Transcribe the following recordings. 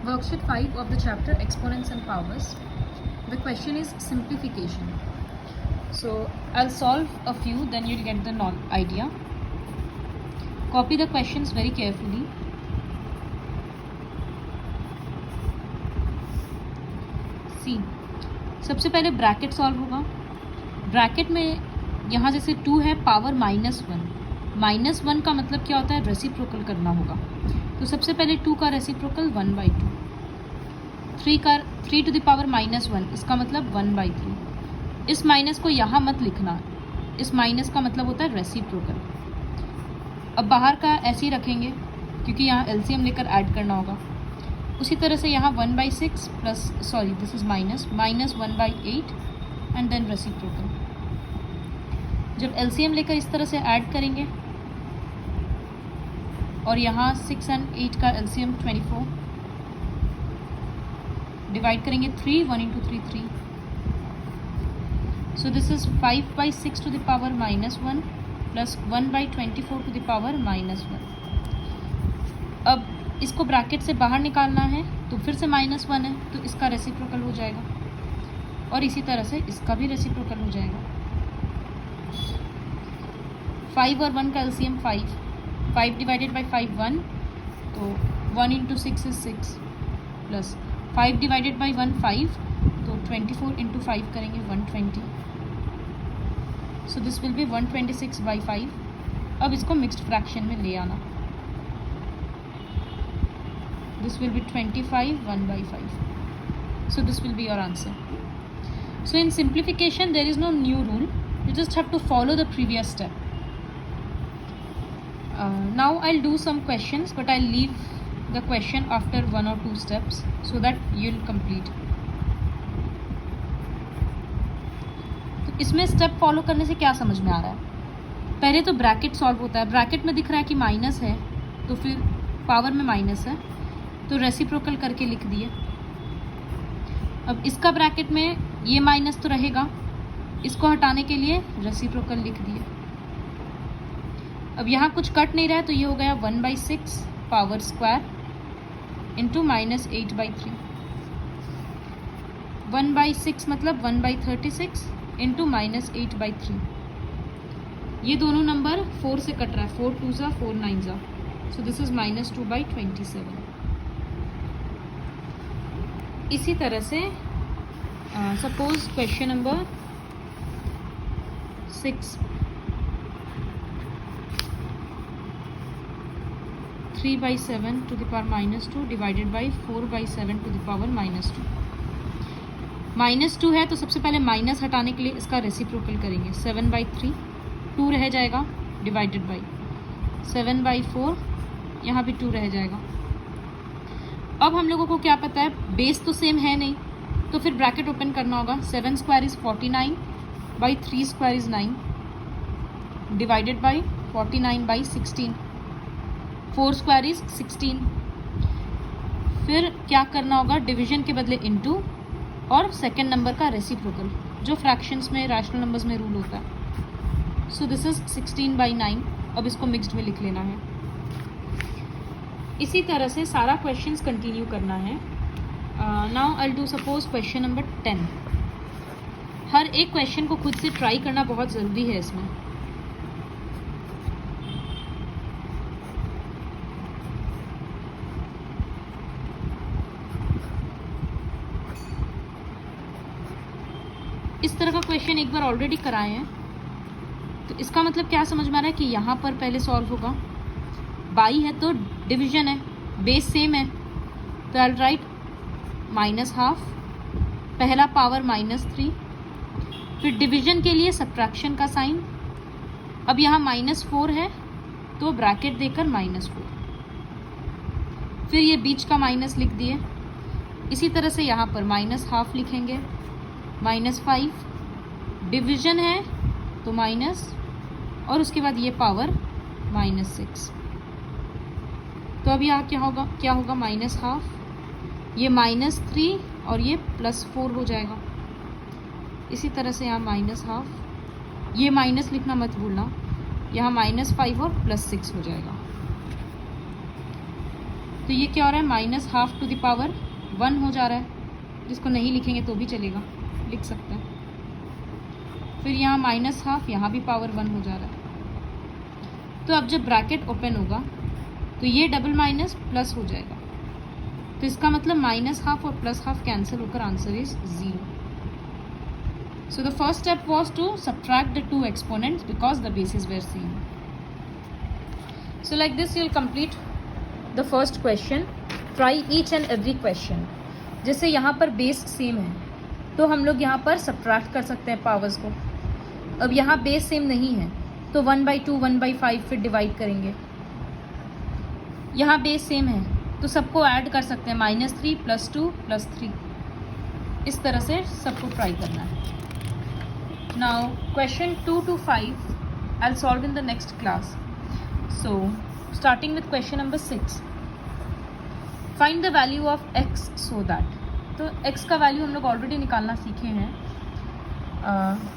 Worksheet 5 of the chapter Exponents and Powers. The question is simplification. So I'll solve a few, then you'll get the idea. Copy the questions very carefully. See, सबसे पहले bracket solve होगा. Bracket में यहाँ जैसे 2 है, power -1. -1 का मतलब क्या होता है? रेसिप्रोकल करना होगा. तो सबसे पहले 2 का रेसिप्रोकल 1/2. 3 टू द पावर -1, इसका मतलब 1/3. इस माइनस को यहाँ मत लिखना, इस माइनस का मतलब होता है रेसिप्रोकल. अब बाहर का ऐसे ही रखेंगे क्योंकि यहाँ एलसीएम लेकर ऐड करना होगा. उसी तरह से यहाँ 1/6 plus this is -1/8 and then reciprocal. जब एलसीएम लेकर इस तरह से ऐड करेंगे और यहाँ 6 and 8 का एलसीएम 24, डिवाइड करेंगे 3, 1 into 3 3. So this is 5/6 to the power -1 plus 1/24 to the power -1. अब इसको ब्रैकेट से बाहर निकालना है तो फिर से -1 है तो इसका रेसिप्रोकल हो जाएगा और इसी तरह से इसका भी रेसिप्रोकल हो जाएगा. 5 और 1 का एलसीएम 5 डिवाइडेड बाई 5 1, तो 1 into 6 is 6 plus 5 divided by 1 5, तो 24 into 5 करेंगे 120. So this will be 126/5. अब इसको मिक्स्ड फ्रैक्शन में ले आना. This will be 25 1/5. So this will be your answer. So in simplification there is no new rule. You just have to follow the previous step. Now I'll do some questions, but I'll leave the question after 1 or 2 steps so that you'll complete. तो इसमें step follow करने से क्या समझ में आ रहा है? पहले तो ब्रैकेट सॉल्व होता है. ब्रैकेट में दिख रहा है कि माइनस है तो फिर पावर में माइनस है तो रेसिप्रोकल करके लिख दिए. अब इसका ब्रैकेट में ये माइनस तो रहेगा, इसको हटाने के लिए रेसिप्रोकल लिख दिए. अब यहाँ कुछ कट नहीं रहा है तो ये हो गया 1/6 पावर स्क्वायर इंटू -8/3. 1/6 मतलब 1/36 इंटू -8/3. ये दोनों नंबर 4 से कट रहा है. 4 2s 4 9s. So this is -2/27. इसी तरह से suppose question number 6, 3/7 to the power -2 divided by 4/7 to the power -2. -2 है तो सबसे पहले माइनस हटाने के लिए इसका रेसिप्रोकल करेंगे. 7/3, 2 रह जाएगा डिवाइडेड बाई 7/4, यहाँ भी 2 रह जाएगा. अब हम लोगों को क्या पता है, बेस तो सेम है नहीं तो फिर ब्रैकेट ओपन करना होगा. 7 square is 49 by 3 square is 9 divided by 49/16. 4 square is 16. फिर क्या करना होगा, डिवीजन के बदले इनटू और सेकेंड नंबर का रेसिप्रोकल, जो फ्रैक्शंस में रैशनल नंबर्स में रूल होता है. So this is 16/9. अब इसको मिक्स्ड में लिख लेना है. इसी तरह से सारा क्वेश्चंस कंटिन्यू करना है. Now I will do suppose question number 10. हर एक क्वेश्चन को खुद से ट्राई करना बहुत ज़रूरी है इसमें. इस तरह का क्वेश्चन एक बार ऑलरेडी कराए हैं तो इसका मतलब क्या समझ में आ रहा है कि यहाँ पर पहले सॉल्व होगा. बाई है तो डिवीजन है, बेस सेम है तो आई राइट -12, पहला पावर -3, फिर डिवीजन के लिए सब्ट्रैक्शन का साइन. अब यहाँ -4 है तो ब्रैकेट देकर -4, फिर ये बीच का माइनस लिख दिए. इसी तरह से यहाँ पर -12 लिखेंगे, -5, डिवीजन है तो माइनस और उसके बाद ये पावर -6. तो अब यहाँ क्या होगा -12, ये -3 और ये +4 हो जाएगा. इसी तरह से यहाँ -12, ये माइनस लिखना मत भूलना, यहाँ -5 और +6 हो जाएगा. तो ये क्या हो रहा है, minus half to the power 1 हो जा रहा है, जिसको नहीं लिखेंगे तो भी चलेगा, लिख सकते हैं। फिर यहाँ माइनस हाफ, यहाँ भी पावर 1 हो जा रहा है। तो अब जब ब्रैकेट ओपन होगा तो ये डबल माइनस प्लस हो जाएगा, तो इसका मतलब माइनस हाफ और प्लस हाफ कैंसिल होकर answer is 0. So the first step was to subtract the two exponents because the bases were same. So like this you'll complete the first question. Try each and every question. जैसे यहाँ पर base same है तो हम लोग यहाँ पर subtract कर सकते हैं पावर्स को। अब यहाँ बेस सेम नहीं है तो 1/2 1/5 फिर डिवाइड करेंगे। यहाँ बेस सेम है तो सबको ऐड कर सकते हैं, -3 +2 +3, इस तरह से सबको ट्राई करना है। Now question 2 to 5 I'll solve in the next class. So starting with question number 6, find the value of x so that, तो x का वैल्यू हम लोग ऑलरेडी निकालना सीखे हैं।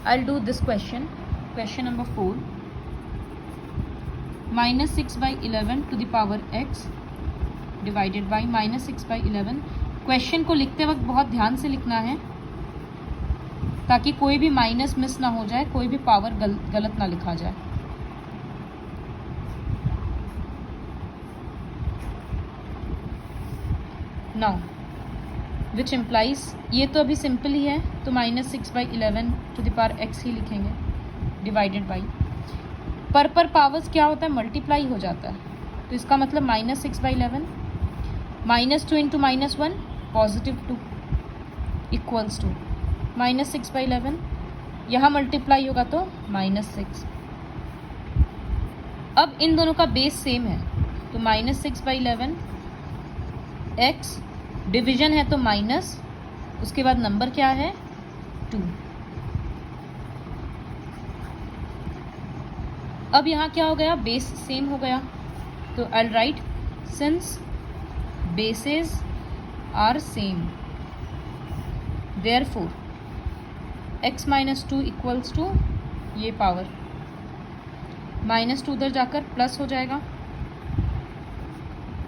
I'll do this question number 4, -6/11 to the power x divided by -6/11। Question को लिखते वक्त बहुत ध्यान से लिखना है ताकि कोई भी माइनस मिस ना हो जाए, कोई भी पावर गलत ना लिखा जाए। नाउ विच इम्प्लाइज, ये तो अभी सिंपल ही है तो -6/11 टू द पावर x ही लिखेंगे डिवाइडेड बाई, पर पावर्स क्या होता है, मल्टीप्लाई हो जाता है, तो इसका मतलब -6/11 -2 इंटू -1 +2 इक्वल्स टू -6/11, यहाँ मल्टीप्लाई होगा तो -6। अब इन दोनों का बेस सेम है तो -6/11 x, डिवीजन है तो माइनस, उसके बाद नंबर क्या है 2। अब यहाँ क्या हो गया, बेस सेम हो गया, तो I will write since bases are same therefore x -2 equals to ये पावर -2 उधर जाकर प्लस हो जाएगा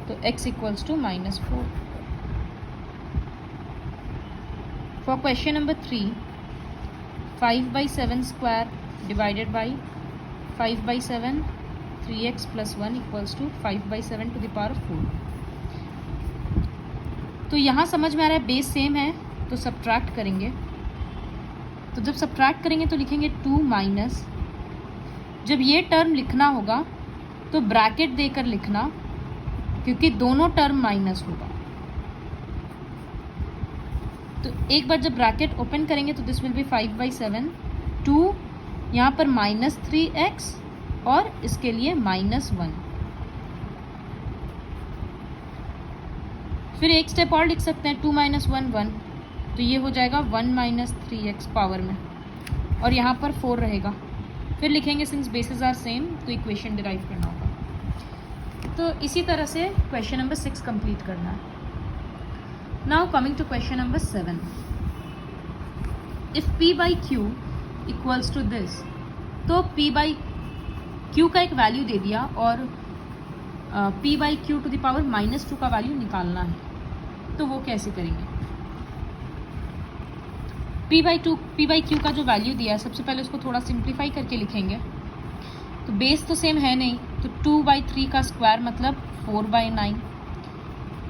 तो x equals to -4। For question number 3, 5/7 square divided by 5/7, 3x + 1 equals to 5/7 to the power 4। तो यहाँ समझ में आ रहा है बेस सेम है तो सब्ट्रैक्ट करेंगे, तो जब सब्ट्रैक्ट करेंगे तो लिखेंगे 2 माइनस, जब ये टर्म लिखना होगा तो ब्रैकेट देकर लिखना क्योंकि दोनों टर्म माइनस होगा। तो एक बार जब ब्रैकेट ओपन करेंगे तो दिस विल बी 5/7, 2 यहाँ पर -3x और इसके लिए -1। फिर एक स्टेप और लिख सकते हैं, 2 - 1 1, तो ये हो जाएगा 1 - 3x पावर में, और यहाँ पर 4 रहेगा। फिर लिखेंगे सिंस बेसिस आर सेम तो इक्वेशन डिराइव करना होगा। तो इसी तरह से क्वेश्चन नंबर 6 कंप्लीट करना है। Now coming to question number 7, if p/q equals to this, तो p/q का एक वैल्यू दे दिया और p/q टू द पावर -2 का वैल्यू निकालना है, तो वो कैसे करेंगे। p/q का जो वैल्यू दिया है सबसे पहले उसको थोड़ा सिंप्लीफाई करके लिखेंगे, तो बेस तो सेम है नहीं तो 2/3 का स्क्वायर मतलब 4/9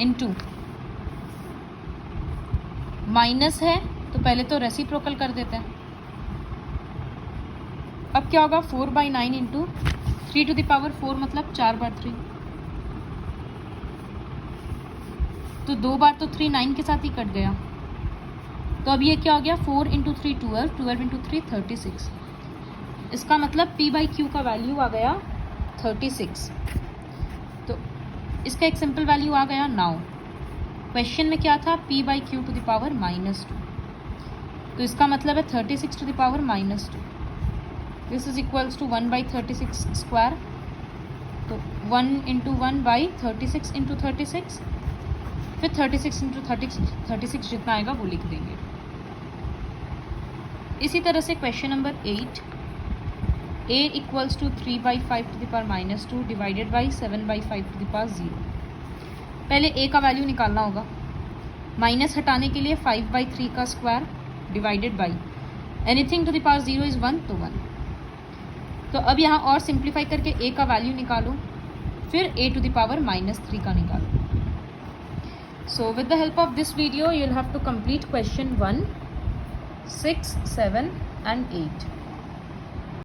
इनटू माइनस है तो पहले तो रेसिप्रोकल कर देते हैं। अब क्या होगा 4/9 इंटू 3 टू द पावर 4 मतलब 4/3, तो 2 बार तो 3 9 के साथ ही कट गया, तो अब ये क्या हो गया 4 × 3 12, 12 × 3 36, इसका मतलब p/q का वैल्यू आ गया 36। तो इसका एक सिंपल वैल्यू आ गया। नाउ क्वेश्चन में क्या था, p/q टू द पावर -2, तो इसका मतलब है 36 to the power -2, this is equals to 1/36 square, तो 1 × 1/36 × 36, फिर 36 × 36 जितना आएगा वो लिख देंगे। इसी तरह से question number 8, a equals to 3/5 to the power -2 divided by 7/5 to the power 0। पहले a का वैल्यू निकालना होगा। माइनस हटाने के लिए 5/3 का square divided by anything to the power 0 is 1 तो 1। तो अब यहाँ और सिंप्लीफाई करके a का वैल्यू निकालो, फिर a टू द पावर -3 का निकालो। So with the help of this video, you'll have to complete question 1, 6, 7 and 8.